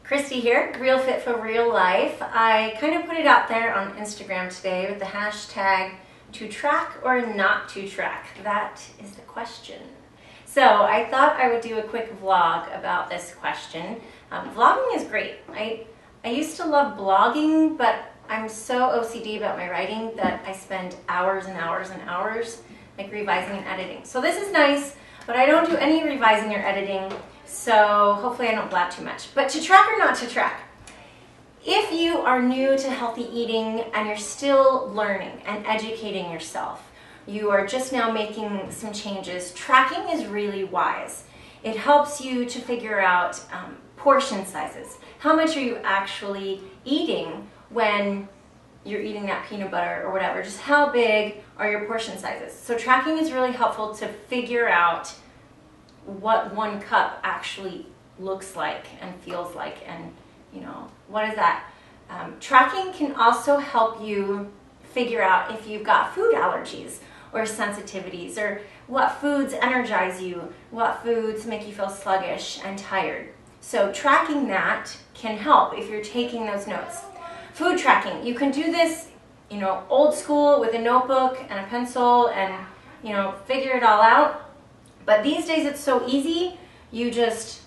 Christy here, Real Fit for Real Life. I kind of put it out there on Instagram today with the hashtag to track or not to track. That is the question. So I thought I would do a quick vlog about this question. Vlogging is great. I used to love blogging, but I'm so OCD about my writing that I spend hours and hours and hours like revising and editing. So this is nice, but I don't do any revising or editing, so hopefully I don't blab too much. But to track or not to track, if you are new to healthy eating and you're still learning and educating yourself, you are just now making some changes, tracking is really wise. It helps you to figure out portion sizes. How much are you actually eating when you're eating that peanut butter or whatever? Just how big are your portion sizes? So tracking is really helpful to figure out what 1 cup actually looks like and feels like, and what is that? Tracking can also help you figure out if you've got food allergies or sensitivities, or what foods energize you, what foods make you feel sluggish and tired. So tracking that can help if you're taking those notes. Food tracking, you can do this, old school with a notebook and a pencil and, figure it all out. But these days it's so easy, you just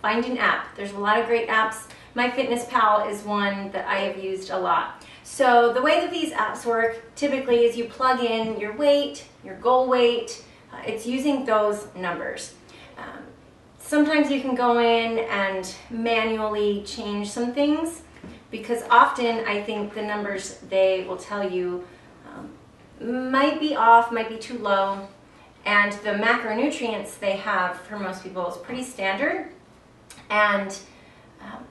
find an app. There's a lot of great apps. MyFitnessPal is one that I have used a lot. So the way that these apps work typically is you plug in your weight, your goal weight. It's using those numbers. Sometimes you can go in and manually change some things, because often I think the numbers they will tell you might be off, might be too low. And the macronutrients they have for most people is pretty standard. And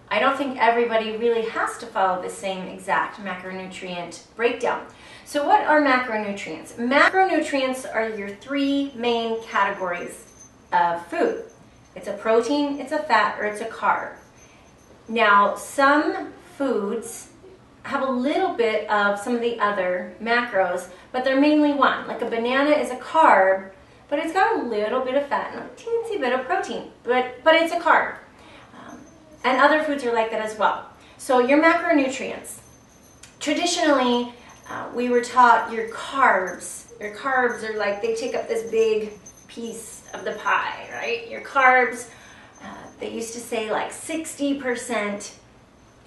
I don't think everybody really has to follow the same exact macronutrient breakdown. So what are macronutrients? Macronutrients are your 3 main categories of food. It's a protein, it's a fat, or it's a carb. Now, some foods have a little bit of some of the other macros, but they're mainly one. Like a banana is a carb, but it's got a little bit of fat and a teensy bit of protein, but it's a carb. And other foods are like that as well. So your macronutrients. Traditionally, we were taught your carbs are like, they take up this big piece of the pie, right? Your carbs, they used to say like 60%,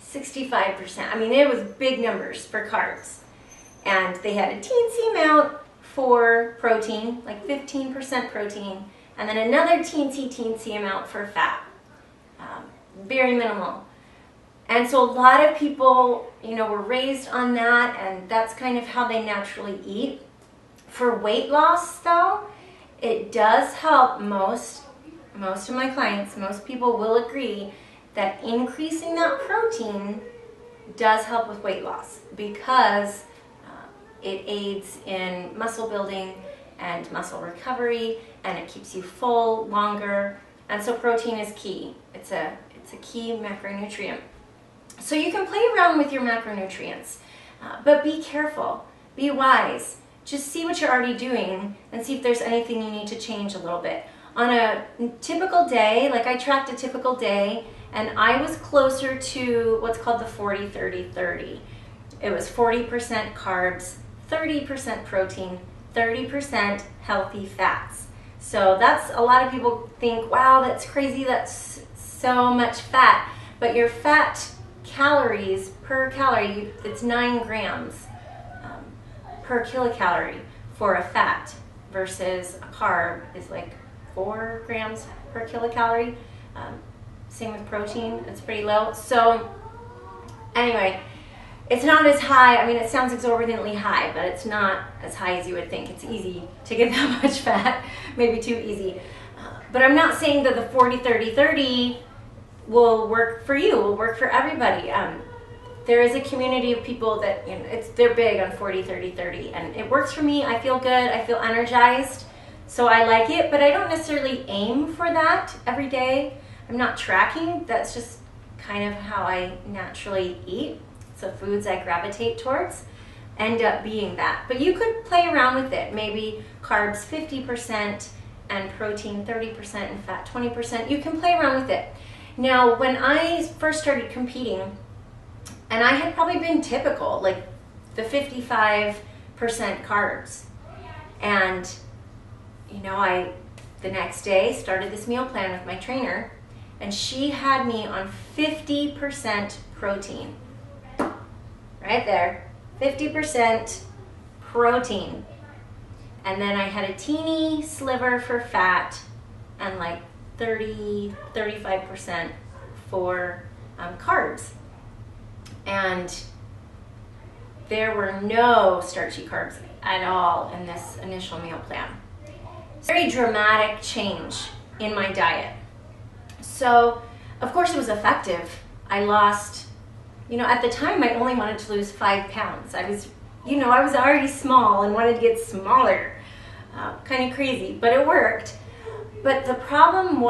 65%. I mean, it was big numbers for carbs. And they had a teensy amount for protein, like 15% protein, and then another teensy amount for fat. Very minimal. And so a lot of people, were raised on that, and that's kind of how they naturally eat. For weight loss, though, it does help most of my clients, most people will agree that increasing that protein does help with weight loss, because it aids in muscle building and muscle recovery, and it keeps you full longer. And so protein is key. It's a key macronutrient. So you can play around with your macronutrients, but be careful, be wise. Just see what you're already doing and see if there's anything you need to change a little bit. On a typical day, like I tracked a typical day, and I was closer to what's called the 40-30-30. It was 40% carbs, 30% protein, 30% healthy fats. So that's, a lot of people think, wow, that's crazy, that's so much fat. But your fat calories per calorie, it's 9 grams per kilocalorie for a fat, versus a carb is like 4 grams per kilocalorie. Same with protein, it's pretty low. So anyway, it's not as high. I mean, it sounds exorbitantly high, but it's not as high as you would think. It's easy to get that much fat, maybe too easy. But I'm not saying that the 40-30-30 will work for you, will work for everybody. There is a community of people that, they're big on 40-30-30, and it works for me. I feel good, I feel energized, so I like it, but I don't necessarily aim for that every day. I'm not tracking, that's just kind of how I naturally eat. So foods I gravitate towards end up being that. But you could play around with it. Maybe carbs 50% and protein 30% and fat 20%. You can play around with it. Now, when I first started competing, and I had probably been typical, like the 55% carbs, and you know, I the next day started this meal plan with my trainer, and she had me on 50% protein. Right there, 50% protein. And then I had a teeny sliver for fat and like 35% for carbs. And there were no starchy carbs at all in this initial meal plan. Very dramatic change in my diet. So, of course it was effective. I lost, you know, at the time I only wanted to lose 5 pounds. I was already small and wanted to get smaller. Kind of crazy, but it worked. But the problem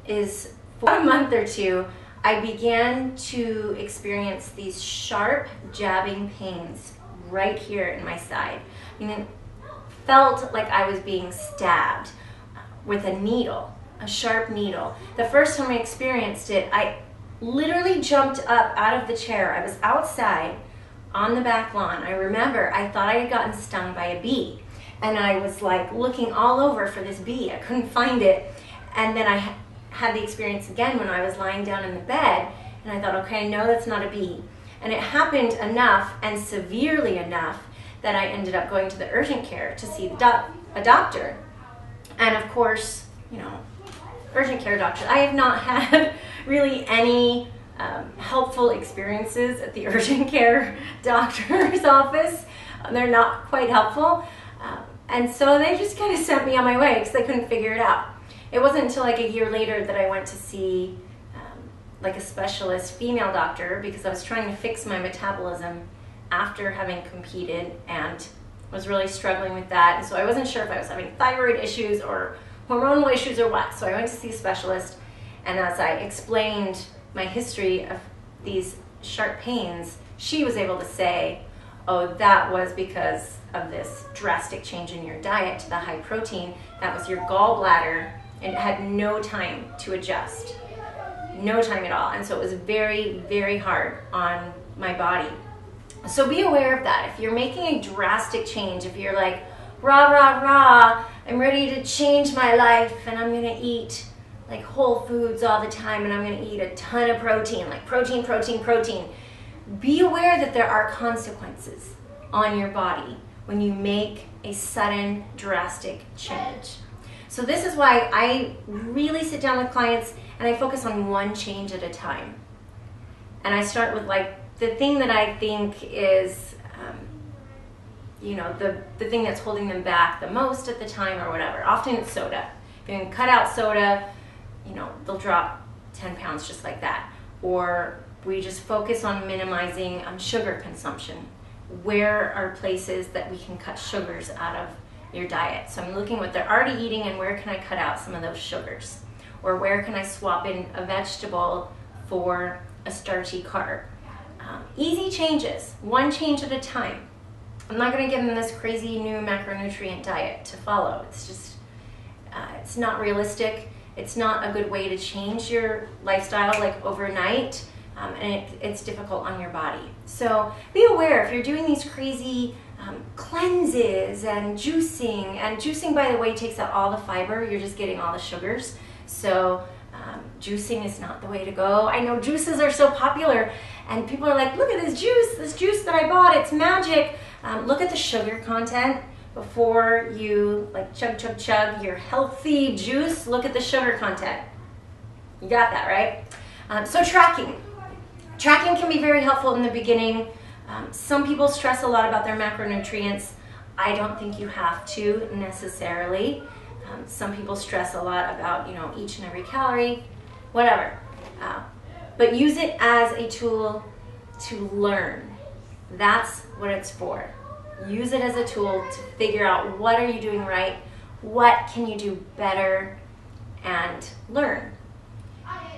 is for a month or two, I began to experience these sharp jabbing pains right here in my side. I mean, it felt like I was being stabbed with a needle, a sharp needle. The first time I experienced it, I literally jumped up out of the chair. I was outside on the back lawn. I remember I thought I had gotten stung by a bee, and I was like looking all over for this bee. I couldn't find it. And then I had the experience again when I was lying down in the bed, and I thought, okay, I know that's not a bee. And it happened enough and severely enough that I ended up going to the urgent care to see a doctor. And of course, you know, urgent care doctors, I have not had really any helpful experiences at the urgent care doctor's office. They're not quite helpful. And so they just kind of sent me on my way because they couldn't figure it out. It wasn't until like a year later that I went to see like a specialist female doctor because I was trying to fix my metabolism after having competed and was really struggling with that. And so I wasn't sure if I was having thyroid issues or hormonal issues or what. So I went to see a specialist, and as I explained my history of these sharp pains, she was able to say, oh, that was because of this drastic change in your diet to the high protein. That was your gallbladder, and it had no time to adjust. No time at all. And so it was very, very hard on my body. So be aware of that. If you're making a drastic change, if you're like, rah, rah, rah, I'm ready to change my life and I'm gonna eat like whole foods all the time and I'm gonna eat a ton of protein, like protein, protein, protein. Be aware that there are consequences on your body when you make a sudden, drastic change. So this is why I really sit down with clients and I focus on one change at a time. And I start with like the thing that I think is, you know, the thing that's holding them back the most at the time or whatever. Often it's soda. If you can cut out soda, you know, they'll drop 10 pounds just like that. Or we just focus on minimizing sugar consumption. Where are places that we can cut sugars out of your diet? So I'm looking what they're already eating and where can I cut out some of those sugars? Or where can I swap in a vegetable for a starchy carb? Easy changes, one change at a time. I'm not going to give them this crazy new macronutrient diet to follow. It's just, it's not realistic. It's not a good way to change your lifestyle like overnight, and it's difficult on your body. So be aware if you're doing these crazy cleanses and juicing, by the way, takes out all the fiber. You're just getting all the sugars. So juicing is not the way to go. I know juices are so popular and people are like, look at this juice that I bought, it's magic. Look at the sugar content before you like chug your healthy juice. Look at the sugar content. You got that, right? So tracking can be very helpful in the beginning. Some people stress a lot about their macronutrients. I don't think you have to necessarily. Some people stress a lot about, you know, each and every calorie, whatever. But use it as a tool to learn. That's what it's for. Use it as a tool to figure out what are you doing right, what can you do better, and learn.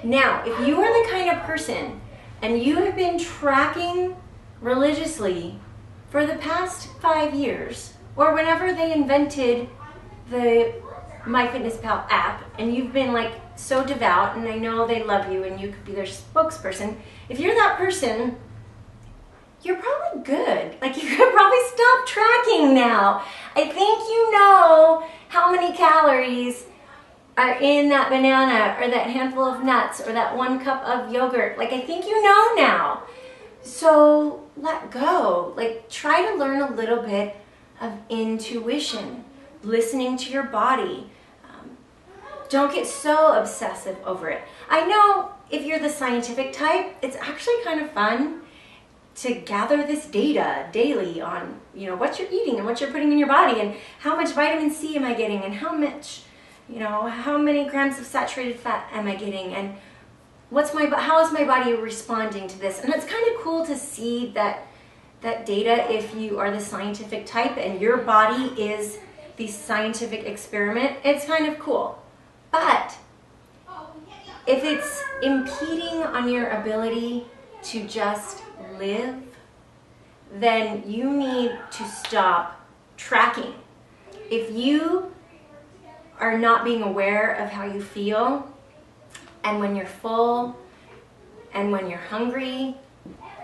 Now, if you are the kind of person and you have been tracking religiously for the past 5 years, or whenever they invented the MyFitnessPal app and you've been like so devout, and I know they love you and you could be their spokesperson, if you're that person, you're probably good. Like, you could probably stop tracking now. I think you know how many calories are in that banana or that handful of nuts or that 1 cup of yogurt. Like, I think you know now. So let go. Like, try to learn a little bit of intuition, listening to your body. Don't get so obsessive over it. I know if you're the scientific type, it's actually kind of fun to gather this data daily on, you know, what you're eating and what you're putting in your body and how much vitamin C am I getting and how much, you know, how many grams of saturated fat am I getting and how is my body responding to this? And it's kind of cool to see that data if you are the scientific type and your body is the scientific experiment. It's kind of cool. But if it's impeding on your ability to just live, then you need to stop tracking. If you are not being aware of how you feel, and when you're full, and when you're hungry,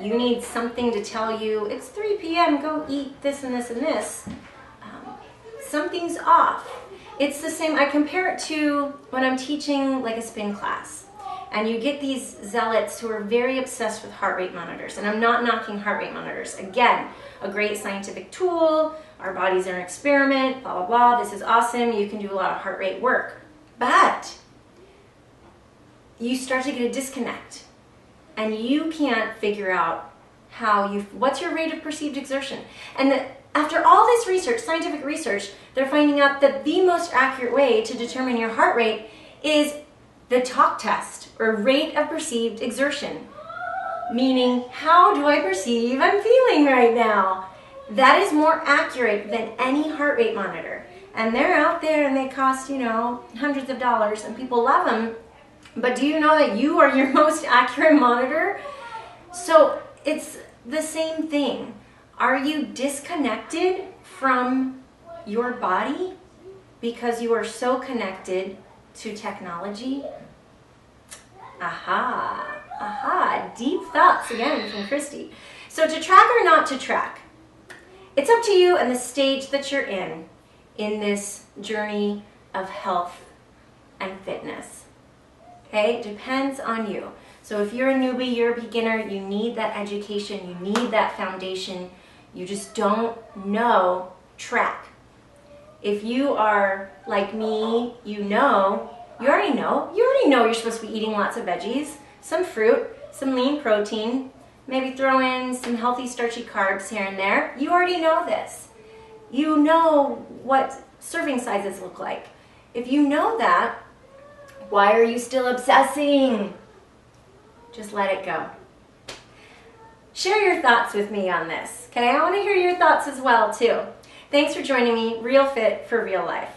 you need something to tell you, it's 3 p.m., go eat this and this and this. Something's off. It's the same, I compare it to when I'm teaching like a spin class. And you get these zealots who are very obsessed with heart rate monitors. And I'm not knocking heart rate monitors. Again, a great scientific tool. Our bodies are an experiment, blah, blah, blah. This is awesome. You can do a lot of heart rate work. But you start to get a disconnect. And you can't figure out what's your rate of perceived exertion. And after all this research, scientific research, they're finding out that the most accurate way to determine your heart rate is the talk test, or rate of perceived exertion. Meaning, how do I perceive I'm feeling right now? That is more accurate than any heart rate monitor. And they're out there and they cost, you know, hundreds of dollars and people love them. But do you know that you are your most accurate monitor? So it's the same thing. Are you disconnected from your body because you are so connected to technology? Aha, deep thoughts again from Christy. So to track or not to track, it's up to you and the stage that you're in this journey of health and fitness. Okay, it depends on you. So if you're a newbie, you're a beginner, you need that education, you need that foundation, you just don't know, track. If you are like me, you already know you're supposed to be eating lots of veggies, some fruit, some lean protein, maybe throw in some healthy starchy carbs here and there. You already know this. You know what serving sizes look like. If you know that, why are you still obsessing? Just let it go. Share your thoughts with me on this, okay? I want to hear your thoughts as well, too. Thanks for joining me. Real Fit for Real Life.